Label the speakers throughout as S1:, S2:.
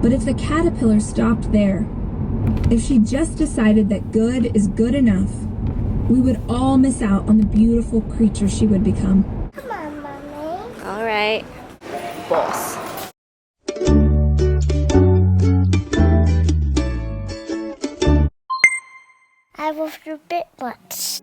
S1: But if the caterpillar stopped there, if she just decided that good is good enough, we would all miss out on the beautiful creature she would become.
S2: Come on, Mommy.
S3: All right, boss.
S2: I will repeat once.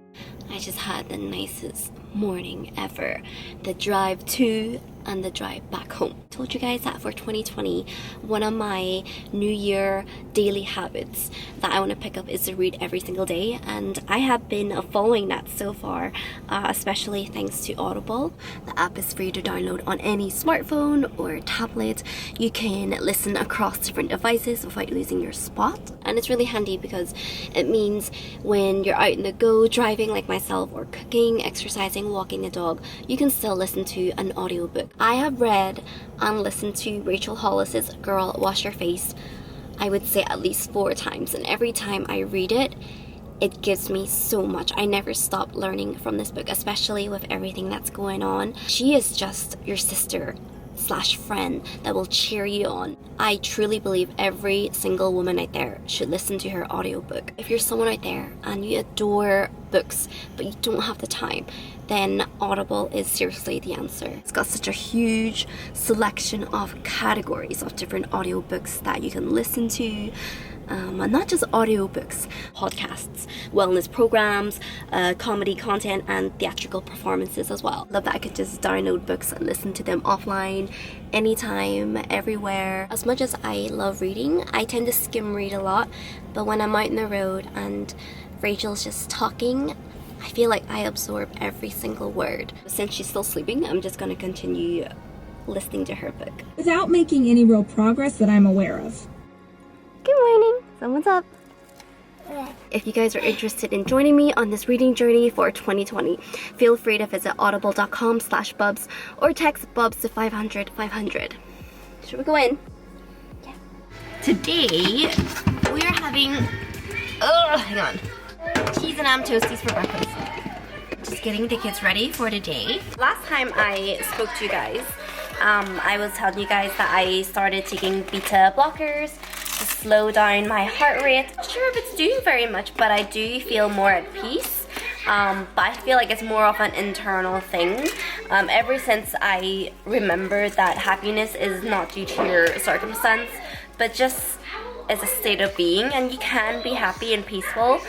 S3: I just had the nicest morning ever. The drive to and the drive back home. Told you guys that for 2020, one of my New Year daily habits that I want to pick up is to read every single day, and I have been following that so far, especially thanks to Audible. The app is free to download on any smartphone or tablet. You can listen across different devices without losing your spot, and it's really handy because it means when you're out in the go driving like myself, or cooking, exercising, walking the dog, you can still listen to an audiobook. I have read and listened to Rachel Hollis's Girl Wash Your Face, I would say at least 4 times, and every time I read it, it gives me so much. I never stop learning from this book, especially with everything that's going on. She is just your sister / friend that will cheer you on. I truly believe every single woman out there should listen to her audiobook. If you're someone out there and you adore books but you don't have the time, then Audible is seriously the answer. It's got such a huge selection of categories of different audiobooks that you can listen to. And not just audiobooks, podcasts, wellness programs, comedy content, and theatrical performances as well. Love that I could just download books and listen to them offline, anytime, everywhere. As much as I love reading, I tend to skim read a lot, but when I'm out on the road and Rachel's just talking, I feel like I absorb every single word. Since she's still sleeping, I'm just gonna continue listening to her book.
S1: Without making any real progress that I'm aware of.
S3: Good morning, someone's up. If you guys are interested in joining me on this reading journey for 2020, feel free to visit audible.com/Bubz or text Bubz to 500 500. Should we go in? Yeah. Today, we are having, hang on, cheese and ham toasties for breakfast. Just getting the kids ready for the day. Last time I spoke to you guys, I was telling you guys that I started taking beta blockers to slow down my heart rate. Not sure if it's doing very much, but I do feel more at peace. But I feel like it's more of an internal thing. Ever since I remembered that happiness is not due to your circumstance, but just is a state of being, and you can be happy and peaceful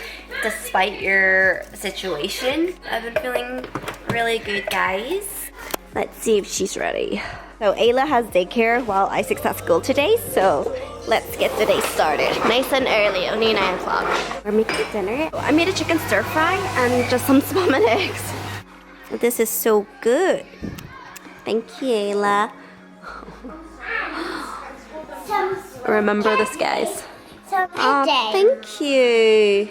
S3: despite your situation. I've been feeling really good, guys. Let's see if she's ready. So Ayla has daycare while Isaac's at school today, so let's get the day started. Nice and early, only 9 o'clock. We're making dinner. I made a chicken stir fry and just some spam and eggs. This is so good. Thank you, Ayla. Remember this, guys. Oh, thank you.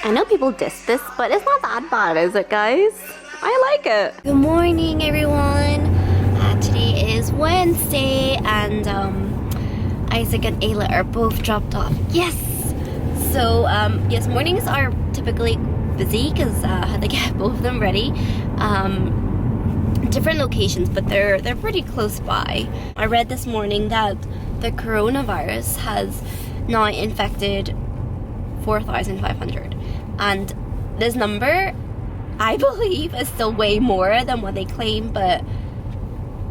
S3: I know people diss this, but it's not that bad, is it, guys? I like it. Good morning, everyone. Today is Wednesday, and Isaac and Ayla are both dropped off. Yes. So yes, mornings are typically busy because I had to get both of them ready. Different locations, but they're pretty close by. I read this morning that the coronavirus has now infected 4,500, and this number, I believe, is still way more than what they claim, but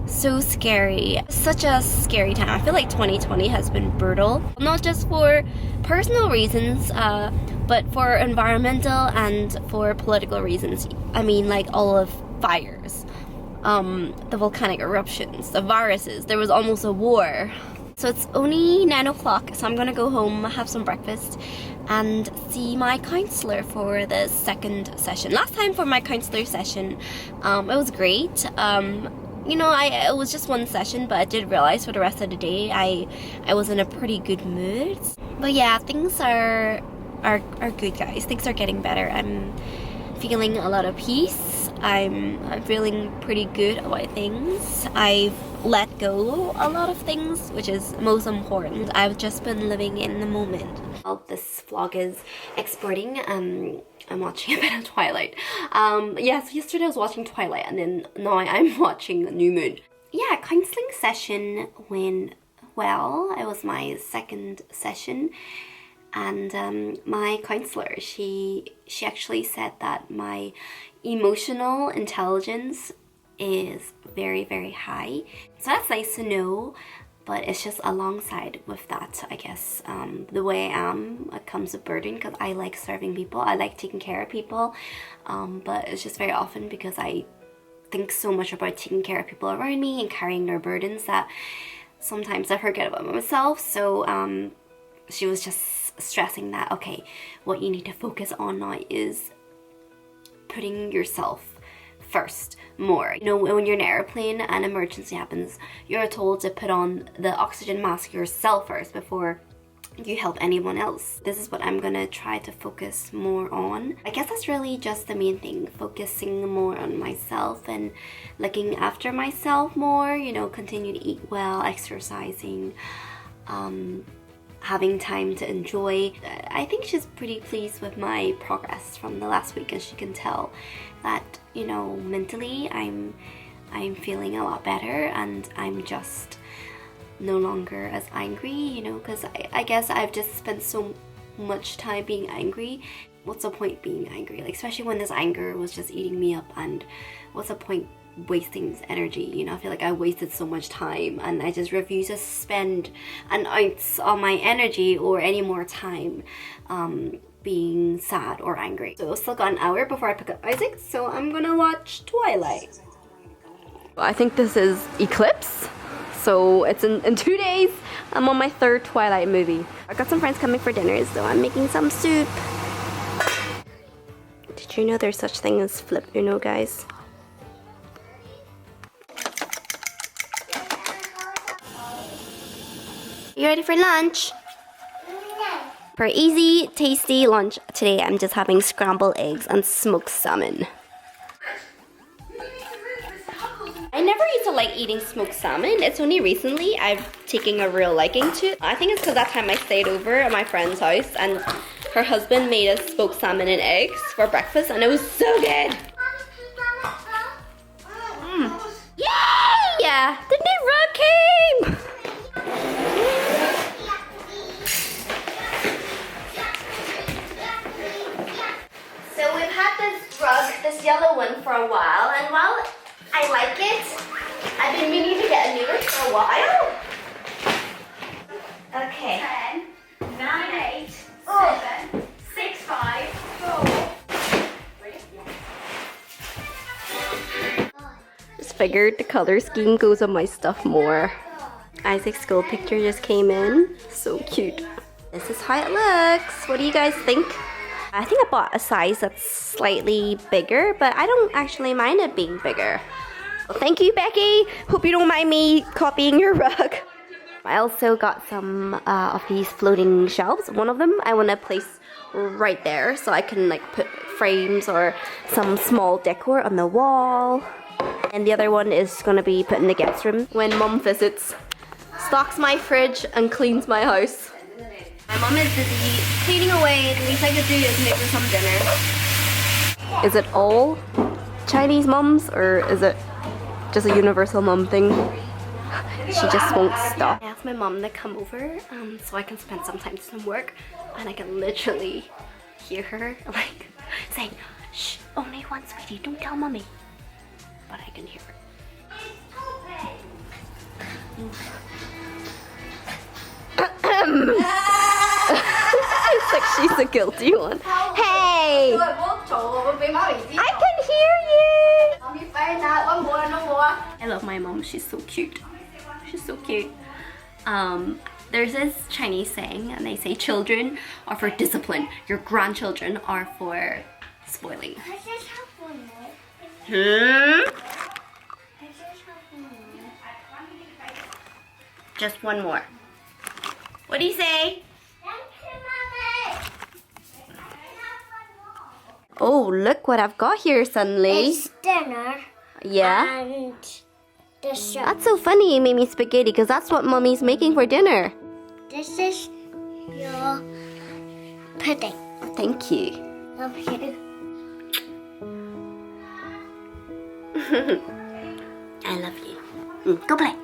S3: so scary. Such a scary time. I feel like 2020 has been brutal, not just for personal reasons, but for environmental and for political reasons. I mean, like all of fires, the volcanic eruptions, the viruses. There was almost a war. So it's only 9 o'clock, so I'm gonna go home, have some breakfast, and see my counselor for the second session. Last time for my counselor session, it was great. You know, it was just one session, but I did realize for the rest of the day I was in a pretty good mood. But yeah, things are good, guys. Things are getting better. I'm feeling a lot of peace. I'm feeling pretty good about things. I've let go a lot of things, which is most important. I've just been living in the moment. While this vlog is exporting, I'm watching a bit of Twilight. Yes, yesterday I was watching Twilight, and then now I'm watching New Moon. Yeah, counseling session went well. It was my second session, and my counselor, she actually said that my emotional intelligence is very, very high. So that's nice to know, but it's just alongside with that, I guess, the way I am, it comes with burden, because I like serving people, I like taking care of people, but it's just very often because I think so much about taking care of people around me and carrying their burdens that sometimes I forget about myself. So she was just stressing that, okay, what you need to focus on now is putting yourself first more. You know, when you're in an airplane and an emergency happens, you're told to put on the oxygen mask yourself first before you help anyone else. This is what I'm gonna try to focus more on. I guess that's really just the main thing, focusing more on myself and looking after myself more, you know, continue to eat well, exercising, having time to enjoy. I think she's pretty pleased with my progress from the last week, as she can tell that, you know, mentally I'm feeling a lot better, and I'm just no longer as angry, you know, because I guess I've just spent so much time being angry. What's the point being angry? Like, especially when this anger was just eating me up, and what's the point wasting energy, you know? I feel like I wasted so much time, and I just refuse to spend an ounce of my energy or any more time being sad or angry. So I've still got an hour before I pick up Isaac, so I'm gonna watch Twilight. I think this is Eclipse, so it's in 2 days. I'm on my 3rd Twilight movie. I got some friends coming for dinner, so I'm making some soup. Did you know there's such thing as flip Uno, guys? You ready for lunch? For easy, tasty lunch today, I'm just having scrambled eggs and smoked salmon. I never used to like eating smoked salmon. It's only recently I've taken a real liking to it. I think it's because that time I stayed over at my friend's house and her husband made us smoked salmon and eggs for breakfast, and it was so good. Yay! The new rug came! So we've had this rug, this yellow one, for a while, and while I like it, I've been meaning to get a new one for a while. Okay.
S4: 10, 9, 8, 7, 6, 5, 4.
S3: Just figured the color scheme goes on my stuff more. Isaac's school picture just came in. So cute. This is how it looks. What do you guys think? I think I bought a size that's slightly bigger, but I don't actually mind it being bigger. Well, thank you, Becky. Hope you don't mind me copying your rug. I also got some of these floating shelves. One of them I want to place right there so I can like put frames or some small decor on the wall. And the other one is going to be put in the guest room when Mum visits, stocks my fridge and cleans my house. My mum is busy cleaning away. The least I could do is make her some dinner. Is it all Chinese mums, or is it just a universal mum thing? She just won't stop. I asked my mom to come over so I can spend some time doing some work, and I can literally hear her like saying, "Shh, only one, sweetie, don't tell mommy." But I can hear her. It's like she's the guilty one. Hey! I can hear you! I love my mom. She's so cute. She's so cute. There's this Chinese saying, and they say children are for discipline. Your grandchildren are for spoiling. Just one more. What do you say? Oh, look what I've got here suddenly.
S2: It's dinner.
S3: Yeah?
S2: And the show.
S3: That's so funny you made me spaghetti, because that's what Mommy's making for dinner.
S2: This is your pudding.
S3: Thank you.
S2: Love you.
S3: I love you. Go play.